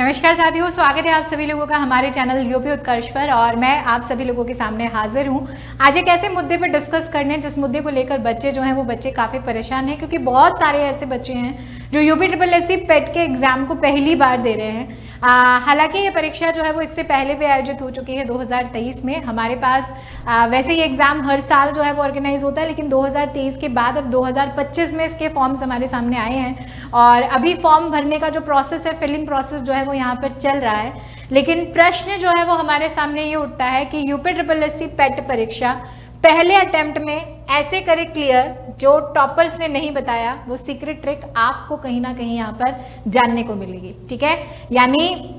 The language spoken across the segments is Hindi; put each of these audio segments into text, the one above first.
नमस्कार साथियों, स्वागत है आप सभी लोगों का हमारे चैनल यूपी उत्कर्ष पर। और मैं आप सभी लोगों के सामने हाजिर हूं आज एक ऐसे मुद्दे पर डिस्कस करने जिस मुद्दे को लेकर बच्चे जो हैं वो बच्चे काफ़ी परेशान हैं, क्योंकि बहुत सारे ऐसे बच्चे हैं जो यूपी SSSC पेट के एग्जाम को पहली बार दे रहे हैं। हालांकि ये परीक्षा जो है वो इससे पहले भी आयोजित हो चुकी है 2023 में। हमारे पास वैसे ये एग्ज़ाम हर साल जो है वो ऑर्गेनाइज होता है, लेकिन 2023 के बाद अब 2025 में इसके फॉर्म्स हमारे सामने आए हैं और अभी फॉर्म भरने का जो प्रोसेस है, फिलिंग प्रोसेस जो है वो यहाँ पर चल रहा है। लेकिन प्रश्न जो है वो हमारे सामने ये उठता है कि यूपी SSSC पेट परीक्षा पहले अटेम्प्ट में ऐसे करे क्लियर जो टॉपर्स ने नहीं बताया, वो सीक्रेट ट्रिक आपको कहीं ना कहीं यहाँ पर जानने को मिलेगी। ठीक है, यानी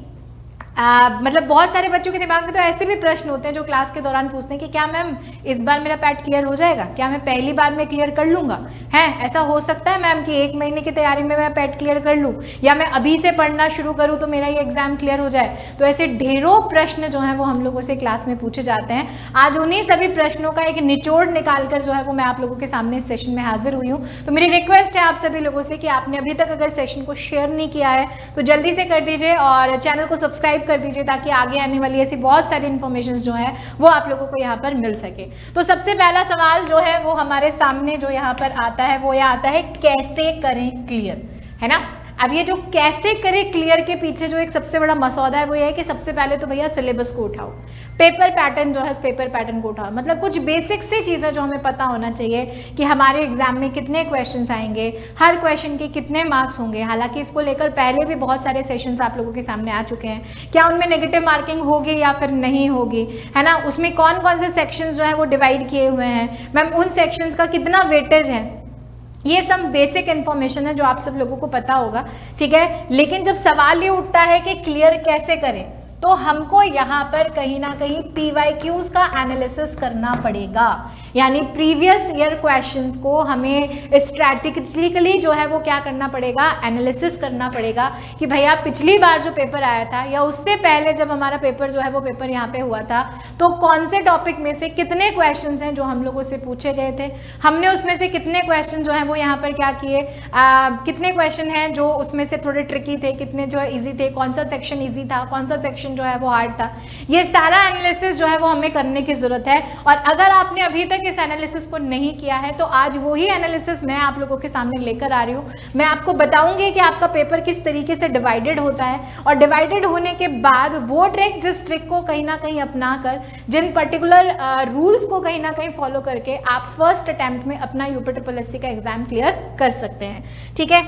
मतलब बहुत सारे बच्चों के दिमाग में तो ऐसे भी प्रश्न होते हैं जो क्लास के दौरान पूछते हैं कि क्या मैम इस बार मेरा पैट क्लियर हो जाएगा, क्या मैं पहली बार में क्लियर कर लूंगा। है ऐसा हो सकता है मैम कि 1 महीने की तैयारी में मैं पैट क्लियर कर लूँ, या मैं अभी से पढ़ना शुरू करूँ तो मेरा ये एग्जाम क्लियर हो जाए। तो ऐसे ढेरों प्रश्न जो है वो हम लोगों से क्लास में पूछे जाते हैं। आज उन्हीं सभी प्रश्नों का एक निचोड़ निकाल कर जो है वो मैं आप लोगों के सामने इस सेशन में हाजिर हुई हूँ। तो मेरी रिक्वेस्ट है आप सभी लोगों से कि आपने अभी तक अगर सेशन को शेयर नहीं किया है तो जल्दी से कर दीजिए और चैनल को सब्सक्राइब कर दीजिए, ताकि आगे आने वाली ऐसी बहुत सारी इंफॉर्मेशन जो है वो आप लोगों को यहाँ पर मिल सके। तो सबसे पहला सवाल जो है वो हमारे सामने जो यहाँ पर आता है वो यह आता है, कैसे करें क्लियर, है ना। अब ये जो कैसे करें क्लियर के पीछे जो एक सबसे बड़ा मसौदा है वो ये है कि सबसे पहले तो भैया सिलेबस को उठाओ, पेपर पैटर्न जो है पेपर पैटर्न को उठाओ। मतलब कुछ बेसिक सी चीज़ें जो हमें पता होना चाहिए कि हमारे एग्जाम में कितने क्वेश्चंस आएंगे, हर क्वेश्चन के कितने मार्क्स होंगे। हालांकि इसको लेकर पहले भी बहुत सारे सेशंस आप लोगों के सामने आ चुके हैं, क्या उनमें नेगेटिव मार्किंग होगी या फिर नहीं होगी, है ना। उसमें कौन कौन से सेक्शंस जो है वो डिवाइड किए हुए हैं, मैम उन सेक्शंस का कितना वेटेज है, ये सब बेसिक इन्फॉर्मेशन है जो आप सब लोगों को पता होगा। ठीक है, लेकिन जब सवाल ये उठता है कि क्लियर कैसे करें, तो हमको यहाँ पर कहीं ना कहीं PYQs का एनालिसिस करना पड़ेगा। यानी प्रीवियस ईयर क्वेश्चंस को हमें स्ट्रैटेजिकली जो है वो क्या करना पड़ेगा, एनालिसिस करना पड़ेगा कि भैया पिछली बार जो पेपर आया था या उससे पहले जब हमारा पेपर जो है वो पेपर यहाँ पे हुआ था, तो कौन से टॉपिक में से कितने क्वेश्चंस हैं जो हम लोगों से पूछे गए थे, हमने उसमें से कितने क्वेश्चन जो है वो यहाँ पर क्या किए, कितने क्वेश्चन हैं जो उसमें से थोड़े ट्रिकी थे, कितने जो है ईजी थे, कौन सा सेक्शन ईजी था, कौन सा सेक्शन जो है वो हार्ड था। ये सारा एनालिसिस जो है वो हमें करने की जरूरत है। और अगर आपने अभी तक इस एनालिसिस को नहीं किया है तो आज वही एनालिसिस मैं आप लोगों के सामने लेकर आ रही हूँ। मैं आपको बताऊंगी कि आपका पेपर किस तरीके से डिवाइडेड होता है, और डिवाइडेड होने के बाद वो ट्रिक, जिस ट्रिक को कहीं ना कहीं अपना कर, जिन पर्टिकुलर रूल्स को कहीं ना कहीं फॉलो करके आप फर्स्ट अटेम्प्ट में अपना यूपी SSSC का एग्जाम क्लियर कर सकते हैं। ठीक है,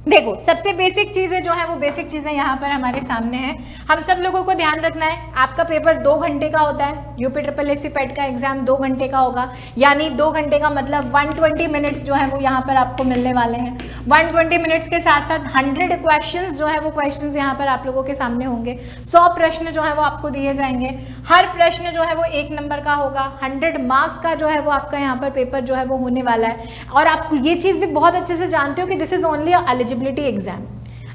देखो सबसे बेसिक चीज़ें जो है वो बेसिक चीज़ें यहाँ पर हमारे सामने हैं। हम सब लोगों को ध्यान रखना है, आपका पेपर 2 घंटे का होता है, यूपी SSSC पेट का एग्जाम 2 घंटे का होगा। यानी 2 घंटे का मतलब 120 मिनट्स जो है वो यहाँ पर आपको मिलने वाले हैं। 120 मिनट्स के साथ साथ 100 क्वेश्चंस जो है वो क्वेश्चंस यहाँ पर आप लोगों के सामने होंगे। 100 प्रश्न जो है वो आपको दिए जाएंगे, हर प्रश्न जो है वो 1 नंबर का होगा। 100 मार्क्स का जो है वो आपका यहाँ पर पेपर जो है वो होने वाला है। और आप ये चीज़ भी बहुत अच्छे से जानते हो कि this is only eligibility exam.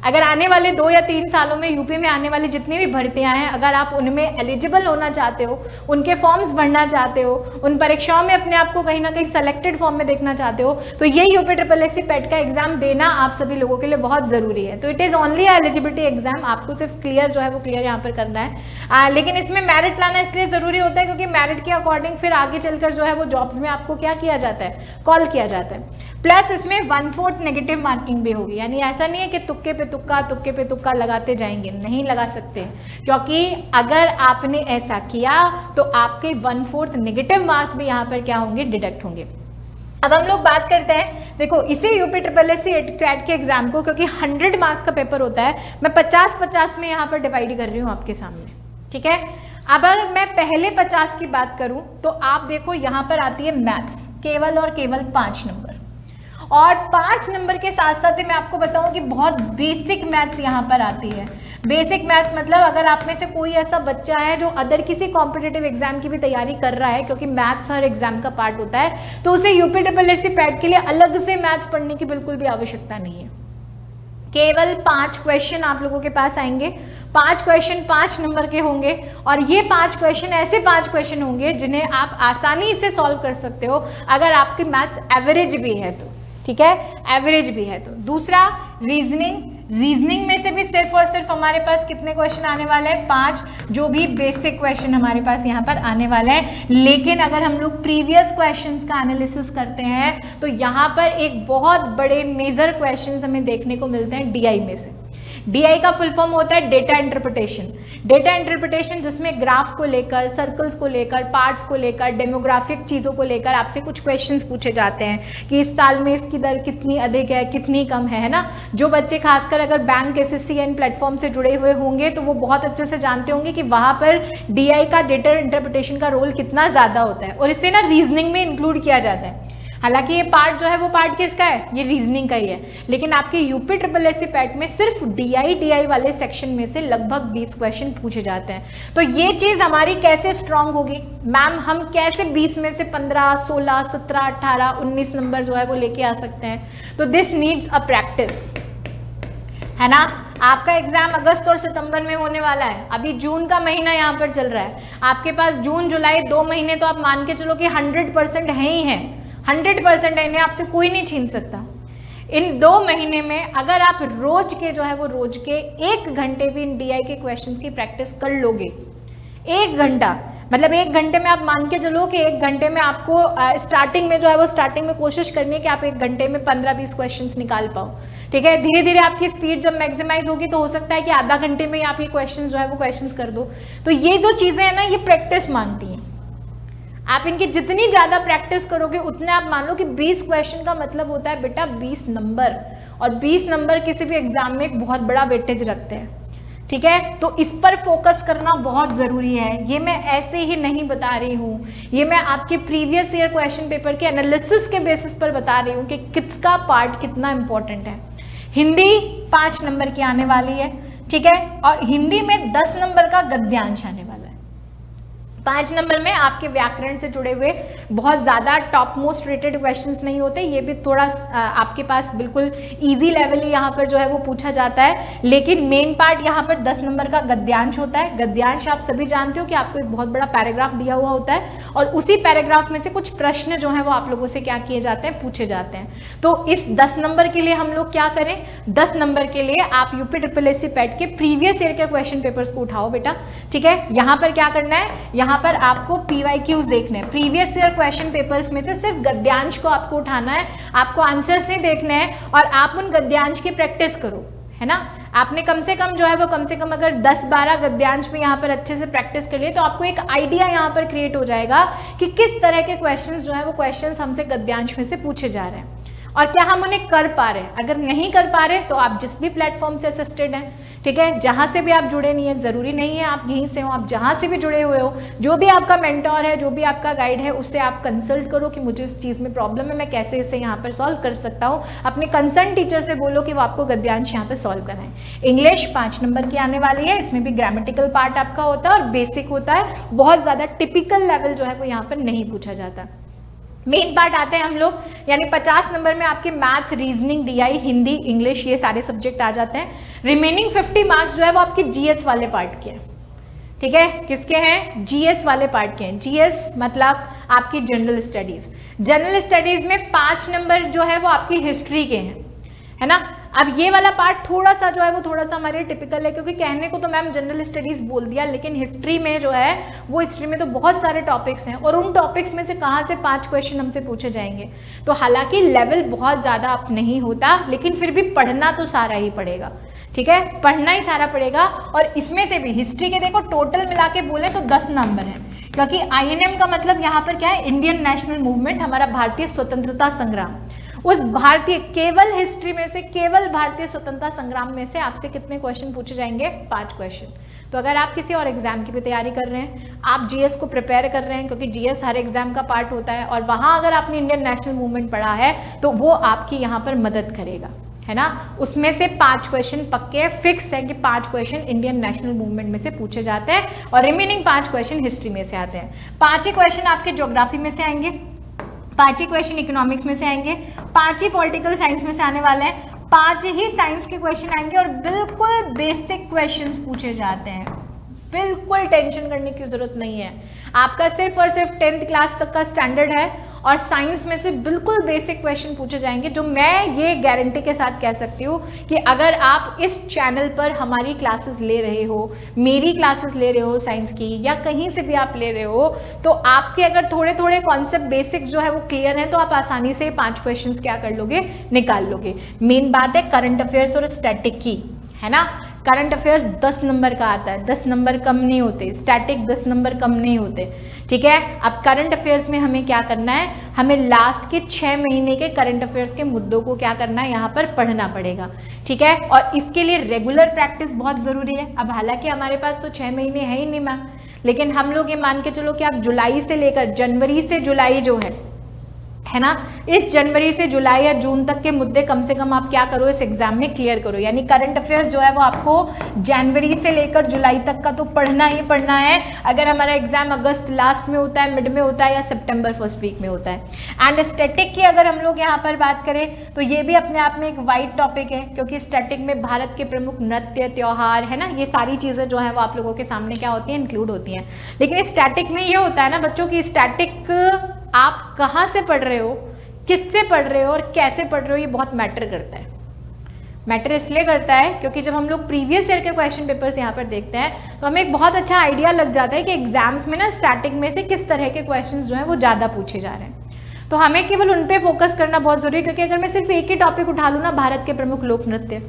अगर आने वाले 2 या 3 सालों में यूपी में आने वाली जितनी भी भर्तियां हैं, अगर आप उनमें एलिजिबल होना चाहते हो, उनके फॉर्म्स भरना चाहते हो, उन परीक्षाओं में अपने आप को कहीं ना कहीं सेलेक्टेड फॉर्म में देखना चाहते हो, तो ये यूपी SSSC पेट का एग्जाम देना आप सभी लोगों के लिए बहुत ज़रूरी है। तो it is only eligibility exam, आपको सिर्फ क्लियर जो है वो क्लियर यहाँ पर करना है। लेकिन इसमें मेरिट लाना इसलिए ज़रूरी होता है क्योंकि मेरिट के अकॉर्डिंग फिर आगे चलकर जो है वो जॉब्स में आपको क्या किया जाता है, कॉल किया जाता है। प्लस इसमें 1/4 नेगेटिव मार्किंग भी होगी। यानी ऐसा नहीं है कि तुक्के पे तुक्का लगाते जाएंगे, नहीं लगा सकते, क्योंकि अगर आपने ऐसा किया तो आपके 1/4 नेगेटिव मार्क्स भी यहाँ पर क्या होंगे, डिडक्ट होंगे। अब हम लोग बात करते हैं, देखो इसे यूपी SSSC कैट के एग्जाम को, क्योंकि 100 मार्क्स का पेपर होता है, मैं 50-50 में यहाँ पर डिवाइड कर रही हूँ आपके सामने। ठीक है, अब अगर मैं पहले 50 की बात करूँ तो आप देखो यहाँ पर आती है मैथ्स, केवल और केवल 5 नंबर। और 5 नंबर के साथ साथ मैं आपको बताऊं कि बहुत बेसिक मैथ्स यहाँ पर आती है। बेसिक मैथ्स मतलब अगर आप में से कोई ऐसा बच्चा है जो अदर किसी कॉम्पिटिटिव एग्जाम की भी तैयारी कर रहा है, क्योंकि मैथ्स हर एग्जाम का पार्ट होता है, तो उसे यूपी SSSC पेट के लिए अलग से मैथ्स पढ़ने की बिल्कुल भी आवश्यकता नहीं है। केवल 5 क्वेश्चन आप लोगों के पास आएंगे, 5 क्वेश्चन 5 नंबर के होंगे, और ये 5 क्वेश्चन ऐसे 5 क्वेश्चन होंगे जिन्हें आप आसानी से सॉल्व कर सकते हो अगर आपकी मैथ्स एवरेज भी है तो। ठीक है, एवरेज भी है तो। दूसरा रीजनिंग, रीजनिंग में से भी सिर्फ और सिर्फ हमारे पास कितने क्वेश्चन आने वाले हैं? 5, जो भी बेसिक क्वेश्चन हमारे पास यहाँ पर आने वाले हैं। लेकिन अगर हम लोग प्रीवियस क्वेश्चंस का एनालिसिस करते हैं तो यहाँ पर एक बहुत बड़े मेजर क्वेश्चंस हमें देखने को मिलते हैं डीआई में से। डीआई का फुल फॉर्म होता है डेटा इंटरप्रिटेशन। डेटा इंटरप्रिटेशन जिसमें ग्राफ को लेकर, सर्कल्स को लेकर, पार्ट्स को लेकर, डेमोग्राफिक चीज़ों को लेकर आपसे कुछ क्वेश्चंस पूछे जाते हैं कि इस साल में इसकी दर कितनी अधिक है, कितनी कम है ना। जो बच्चे खासकर अगर बैंक, SSCN प्लेटफॉर्म से जुड़े हुए होंगे तो वो बहुत अच्छे से जानते होंगे कि वहाँ पर डीआई का, डेटा इंटरप्रिटेशन का रोल कितना ज़्यादा होता है और इसे ना रीजनिंग में इंक्लूड किया जाता है। हालांकि ये पार्ट जो है वो पार्ट किसका है? ये रीजनिंग का ही है। लेकिन आपके यूपी SSSC पैट में सिर्फ डीआई वाले सेक्शन में से लगभग 20 क्वेश्चन पूछे जाते हैं। तो ये चीज हमारी कैसे स्ट्रांग होगी मैम? हम कैसे 20 में से 15, 16, 17, 18, 19 नंबर जो है वो लेके आ सकते हैं? तो दिस नीड्स अ प्रैक्टिस, है ना। आपका एग्जाम अगस्त और सितंबर में होने वाला है। अभी जून का महीना यहाँ पर चल रहा है। आपके पास जून, जुलाई 2 महीने तो आप मान के चलो कि 100% है ही है, 100% है, इन्हें आपसे कोई नहीं छीन सकता। इन 2 महीने में अगर आप रोज के जो है वो रोज के 1 घंटे भी इन डीआई के क्वेश्चंस की प्रैक्टिस कर लोगे, 1 घंटा, मतलब 1 घंटे में आप मान के चलो कि 1 घंटे में आपको स्टार्टिंग में जो है वो स्टार्टिंग में कोशिश करनी है कि आप 1 घंटे में 15-20 क्वेश्चंस निकाल पाओ। ठीक है, धीरे धीरे आपकी स्पीड जब मैक्सिमाइज होगी तो हो सकता है कि आधा घंटे में आप ये क्वेश्चंस जो है वो क्वेश्चंस कर दो। तो ये जो चीजें हैं ना, ये प्रैक्टिस मांगती हैं। आप इनकी जितनी ज्यादा प्रैक्टिस करोगे उतने आप मान लो कि 20 क्वेश्चन का मतलब होता है बेटा 20 नंबर, और 20 नंबर किसी भी एग्जाम में एक बहुत बड़ा वेटेज रखते हैं। ठीक है, तो इस पर फोकस करना बहुत जरूरी है। ये मैं ऐसे ही नहीं बता रही हूँ, ये मैं आपके प्रीवियस ईयर क्वेश्चन पेपर के एनालिसिस के बेसिस पर बता रही हूँ कि किसका पार्ट कितना इंपॉर्टेंट है। हिंदी 5 नंबर की आने वाली है, ठीक है, और हिंदी में 10 नंबर का गद्यांश आने वाला है। 5 नंबर में आपके व्याकरण से जुड़े हुए बहुत ज़्यादा टॉप मोस्ट रेटेड क्वेश्चंस नहीं होते, ये भी थोड़ा आपके पास बिल्कुल इजी लेवल ही यहाँ पर जो है वो पूछा जाता है। लेकिन मेन पार्ट यहाँ पर 10 नंबर का गद्यांश होता है। गद्यांश आप सभी जानते हो कि आपको एक बहुत बड़ा पैराग्राफ दिया हुआ होता है और उसी पैराग्राफ में से कुछ प्रश्न जो है वो आप लोगों से क्या किए जाते हैं, पूछे जाते हैं। तो इस 10 नंबर के लिए हम लोग क्या करें, 10 नंबर के लिए आप यूपी SSSC पैट के प्रीवियस ईयर के क्वेश्चन पेपर्स को उठाओ बेटा। ठीक है, यहाँ पर क्या करना है, यहाँ पर आपको PYQs देखने हैं, प्रीवियस ईयर क्वेश्चन पेपर्स में से सिर्फ गद्यांश को आपको उठाना है, आपको आंसर्स नहीं देखने हैं, और आप उन गद्यांश की प्रैक्टिस करो, है ना। आपने कम से कम जो है वो कम से कम अगर 10-12 गद्यांश में यहाँ पर अच्छे से प्रैक्टिस कर लिए तो आपको एक आइडिया यहाँ पर क्रिएट हो जाएगा कि किस तरह के क्वेश्चंस जो है वो क्वेश्चंस हमसे गद्यांश में से पूछे जा रहे हैं और क्या हम उन्हें कर पा रहे हैं। अगर नहीं कर पा रहे तो आप जिस भी प्लेटफॉर्म से असिस्टेड हैं, ठीक है, जहां से भी आप जुड़े नहीं है, जरूरी नहीं है आप यहीं से हो, आप जहां से भी जुड़े हुए हो, जो भी आपका मेंटोर है, जो भी आपका गाइड है, उससे आप कंसल्ट करो कि मुझे इस चीज में प्रॉब्लम है, मैं कैसे इसे यहाँ पर सॉल्व कर सकता हूँ। अपने कंसर्न टीचर से बोलो कि वो आपको गद्यांश यहाँ पर सॉल्व कराएं। इंग्लिश 5 नंबर की आने वाली है, इसमें भी ग्रामेटिकल पार्ट आपका होता है और बेसिक होता है, बहुत ज्यादा टिपिकल लेवल जो है वो यहाँ पर नहीं पूछा जाता। मेन पार्ट आते हैं हम लोग, यानी 50 नंबर में आपके maths, reasoning, DI, Hindi, English, ये सारे सब्जेक्ट आ जाते हैं। रिमेनिंग 50 मार्क्स जो है वो आपके जीएस वाले पार्ट के हैं। ठीक है, किसके हैं, जीएस वाले पार्ट के हैं। जीएस मतलब आपकी जनरल स्टडीज। जनरल स्टडीज में 5 नंबर जो है वो आपकी हिस्ट्री के हैं, है ना। अब ये वाला पार्ट थोड़ा सा जो है वो थोड़ा सा हमारे टिपिकल है, क्योंकि कहने को तो मैम जनरल स्टडीज बोल दिया, लेकिन हिस्ट्री में जो है वो हिस्ट्री में तो बहुत सारे टॉपिक्स हैं और उन टॉपिक्स में से कहाँ से 5 क्वेश्चन हमसे पूछे जाएंगे। तो हालांकि लेवल बहुत ज़्यादा अप नहीं होता, लेकिन फिर भी पढ़ना तो सारा ही पड़ेगा। ठीक है, पढ़ना ही सारा पड़ेगा। और इसमें से भी हिस्ट्री के देखो टोटल मिला के बोले तो 10 नंबर है, क्योंकि INM का मतलब यहाँ पर क्या है, इंडियन नेशनल मूवमेंट, हमारा भारतीय स्वतंत्रता संग्राम। उस भारतीय केवल हिस्ट्री में से, केवल भारतीय स्वतंत्रता संग्राम में से आपसे कितने क्वेश्चन पूछे जाएंगे, 5 क्वेश्चन। तो अगर आप किसी और एग्जाम की भी तैयारी कर रहे हैं, आप जीएस को प्रिपेयर कर रहे हैं, क्योंकि जीएस हर एग्जाम का पार्ट होता है, और वहां अगर आपने इंडियन नेशनल मूवमेंट पढ़ा है तो वो आपकी यहाँ पर मदद करेगा, है ना। उसमें से 5 क्वेश्चन पक्के फिक्स है कि 5 क्वेश्चन इंडियन नेशनल मूवमेंट में से पूछे जाते हैं और रिमेनिंग 5 क्वेश्चन हिस्ट्री में से आते हैं। 5 ही क्वेश्चन आपके ज्योग्राफी में से आएंगे, 5 ही क्वेश्चन इकोनॉमिक्स में से आएंगे, 5 ही पॉलिटिकल साइंस में से आने वाले हैं, 5 ही साइंस के क्वेश्चन आएंगे और बिल्कुल बेसिक क्वेश्चंस पूछे जाते हैं। बिल्कुल टेंशन करने की जरूरत नहीं है। आपका सिर्फ और सिर्फ 10th क्लास तक का स्टैंडर्ड है और साइंस में से बिल्कुल बेसिक क्वेश्चन पूछे जाएंगे, जो मैं ये गारंटी के साथ कह सकती हूँ कि अगर आप इस चैनल पर हमारी क्लासेस ले रहे हो, मेरी क्लासेस ले रहे हो साइंस की, या कहीं से भी आप ले रहे हो, तो आपके अगर थोड़े थोड़े कॉन्सेप्ट बेसिक जो है वो क्लियर है तो आप आसानी से 5 क्वेश्चंस क्या कर लोगे, निकाल लोगे। मेन बात है करंट अफेयर्स और स्टैटिक की, है ना। करंट अफेयर्स 10 नंबर का आता है, 10 नंबर कम नहीं होते, स्टैटिक 10 नंबर कम नहीं होते, ठीक है। अब करंट अफेयर्स में हमें क्या करना है, हमें लास्ट के 6 महीने के करंट अफेयर्स के मुद्दों को क्या करना है, यहाँ पर पढ़ना पड़ेगा, ठीक है। और इसके लिए रेगुलर प्रैक्टिस बहुत जरूरी है। अब हालांकि हमारे पास तो 6 महीने है ही नहीं मैम, लेकिन हम लोग ये मान के चलो कि आप जुलाई से लेकर जनवरी से जुलाई जो है ना, इस जनवरी से जुलाई या जून तक के मुद्दे कम से कम आप क्या करो, इस एग्जाम में क्लियर करो। यानी करंट अफेयर्स जो है वो आपको जनवरी से लेकर जुलाई तक का तो पढ़ना ही पढ़ना है, अगर हमारा एग्जाम अगस्त लास्ट में होता है, मिड में होता है, या सितंबर फर्स्ट वीक में होता है। एंड स्टैटिक की अगर हम लोग यहाँ पर बात करें तो ये भी अपने आप में एक वाइड टॉपिक है, क्योंकि स्टैटिक में भारत के प्रमुख नृत्य, त्योहार, है ना, ये सारी चीजें जो है वो आप लोगों के सामने क्या होती है, इंक्लूड होती हैं। लेकिन स्टैटिक में ये होता है ना बच्चों की, स्टैटिक आप कहाँ से पढ़ रहे हो, किससे पढ़ रहे हो और कैसे पढ़ रहे हो, ये बहुत मैटर करता है। मैटर इसलिए करता है क्योंकि जब हम लोग प्रीवियस ईयर के क्वेश्चन पेपर्स यहाँ पर देखते हैं तो हमें एक बहुत अच्छा आइडिया लग जाता है कि एग्जाम्स में ना स्टैटिक में से किस तरह के क्वेश्चंस जो हैं वो ज़्यादा पूछे जा रहे हैं। तो हमें केवल उन पे फोकस करना बहुत जरूरी है, क्योंकि अगर मैं सिर्फ एक ही टॉपिक उठा लूँ ना, भारत के प्रमुख लोक नृत्य,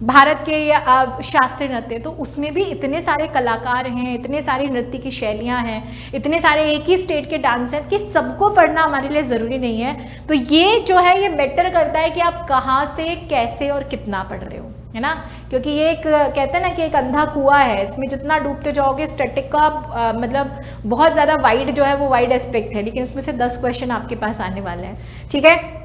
भारत के या शास्त्रीय नृत्य, तो उसमें भी इतने सारे कलाकार हैं, इतने सारी नृत्य की शैलियां हैं, इतने सारे एक ही स्टेट के डांस हैं कि सबको पढ़ना हमारे लिए ज़रूरी नहीं है। तो ये जो है ये मैटर करता है कि आप कहाँ से, कैसे और कितना पढ़ रहे हो, है ना। क्योंकि ये एक कहते हैं ना कि एक अंधा कुआं है, इसमें जितना डूबते जाओगे, स्टैटिक का मतलब बहुत ज़्यादा वाइड जो है वो वाइड एस्पेक्ट है, लेकिन उसमें से 10 क्वेश्चन आपके पास आने वाले हैं, ठीक है।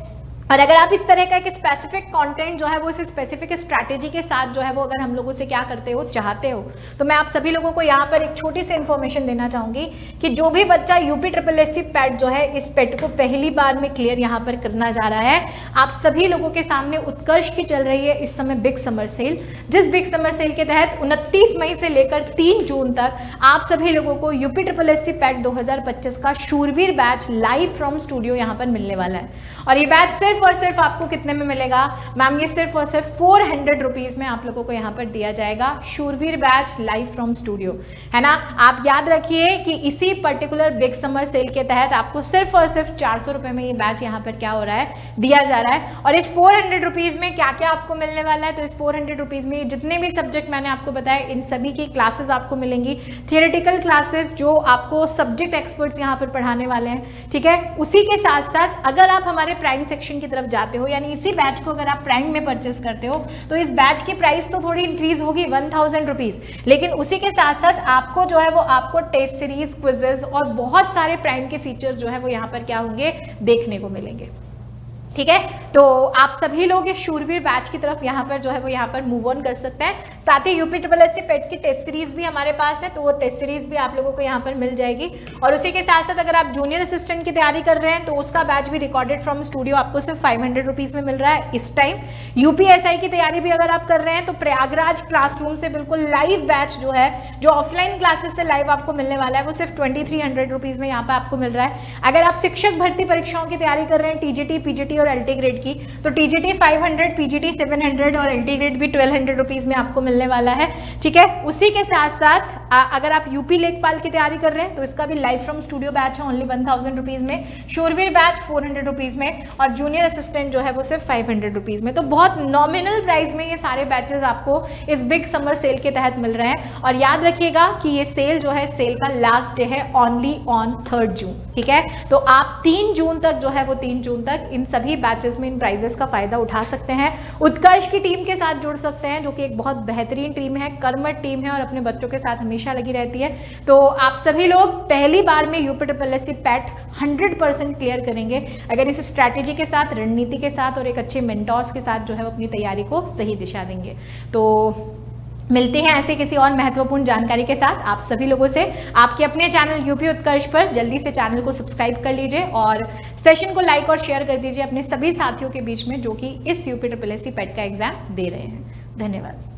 और अगर आप इस तरह का एक स्पेसिफिक कंटेंट जो है वो इस स्पेसिफिक स्ट्रैटेजी के साथ जो है वो अगर हम लोगों से क्या करते हो, चाहते हो, तो मैं आप सभी लोगों को यहाँ पर एक छोटी सी इन्फॉर्मेशन देना चाहूंगी कि जो भी बच्चा यूपी SSSC पैट जो है, इस पैट को पहली बार में क्लियर यहाँ पर करना जा रहा है, आप सभी लोगों के सामने उत्कर्ष की चल रही है इस समय बिग समर सेल, जिस बिग समर सेल के तहत 29 मई से लेकर 3 जून तक आप सभी लोगों को यूपी SSSC पैट 2025 का शूरवीर बैच लाइव फ्रॉम स्टूडियो यहाँ पर मिलने वाला है। और ये बैच सिर्फ और सिर्फ आपको कितने में मिलेगा मैम, ये सिर्फ और सिर्फ 400 रुपीज में आप लोगों को यहाँ पर दिया जाएगा, शूरवीर बैच लाइव फ्रॉम स्टूडियो, है ना। आप याद रखिए कि इसी पर्टिकुलर बिग समर सेल के तहत आपको सिर्फ और सिर्फ 400 रुपए में ये बैच यहाँ पर क्या हो रहा है, दिया जा रहा है। और इस 400 रुपीज में क्या क्या आपको मिलने वाला है, तो इस 400 रुपीज में जितने भी सब्जेक्ट मैंने आपको बताया, इन सभी की क्लासेस आपको मिलेंगी, थियोरेटिकल क्लासेस जो आपको सब्जेक्ट एक्सपर्ट्स यहाँ पर पढ़ाने वाले हैं, ठीक है। उसी के साथ साथ अगर आप हमारे प्राइम सेक्शन की तरफ जाते हो, यानी इसी बैच को अगर आप प्राइम में परचेस करते हो, तो इस बैच की प्राइस तो थोड़ी इंक्रीज होगी 1000 रुपीज, लेकिन उसी के साथ साथ आपको जो है वो आपको टेस्ट सीरीज, क्विजेस और बहुत सारे प्राइम के फीचर्स जो है वो यहाँ पर क्या होंगे, देखने को मिलेंगे, ठीक है। तो आप सभी लोग इस शूरवीर बैच की तरफ यहाँ पर जो है वो यहाँ पर मूव ऑन कर सकते हैं। साथ ही यूपी SSSC पेट की टेस्ट सीरीज भी हमारे पास है, तो वो टेस्ट सीरीज भी आप लोगों को यहाँ पर मिल जाएगी। और उसी के साथ साथ अगर आप जूनियर असिस्टेंट की तैयारी कर रहे हैं तो उसका बैच भी रिकॉर्डेड फ्रॉम स्टूडियो आपको सिर्फ 500 रुपीज में मिल रहा है इस टाइम। UPSI की तैयारी भी अगर आप कर रहे हैं तो प्रयागराज क्लासरूम से बिल्कुल लाइव बैच जो है, जो ऑफलाइन क्लासेस से लाइव आपको मिलने वाला है, वो सिर्फ 2300 रुपीज में यहाँ पर आपको मिल रहा है। अगर आप शिक्षक भर्ती परीक्षाओं की तैयारी कर रहे हैं, TGT, PGT और LT ग्रेड की, तो TGT 500, PGT 700 और LT ग्रेड भी 1200 रुपीज में आपको मिलने वाला है, ठीक है। उसी के साथ साथ अगर आप यूपी लेखपाल की तैयारी कर रहे हैं तो इसका भी लाइव फ्रॉम स्टूडियो बैच है ओनली 1000 रुपीज में, शूरवीर बैच 400 रुपीज में, और जूनियर असिस्टेंट जो है वो सिर्फ 500 रुपीज में। तो बहुत नॉमिनल प्राइस में ये सारे बैचेस आपको इस बिग समर सेल के तहत मिल रहे हैं। और याद रखिएगा कि ये सेल जो है, सेल का लास्ट डे है ओनली ऑन 3 जून, ठीक है। तो आप 3 जून तक जो है वो 3 जून तक इन सभी बैचेस में इन प्राइजेस का फायदा उठा सकते हैं। उत्कर्ष की टीम के साथ जुड़ सकते हैं, जो कि एक बहुत बेहतरीन टीम है, कर्मठ टीम है और अपने बच्चों के साथ हमेशा लगी रहती है। तो आप सभी लोग पहली बार में यूपी SSSC पैट 100% क्लियर करेंगे अगर इस स्ट्रैटेजी के साथ, रणनीति के साथ और एक अच्छे मेंटोर्स के साथ जो है वो अपनी तैयारी को सही दिशा देंगे। तो मिलते हैं ऐसे किसी और महत्वपूर्ण जानकारी के साथ आप सभी लोगों से, आपके अपने चैनल यूपी उत्कर्ष पर। जल्दी से चैनल को सब्सक्राइब कर लीजिए और सेशन को लाइक और शेयर कर दीजिए अपने सभी साथियों के बीच में जो कि इस यूपी SSSC पैट का एग्जाम दे रहे हैं। धन्यवाद।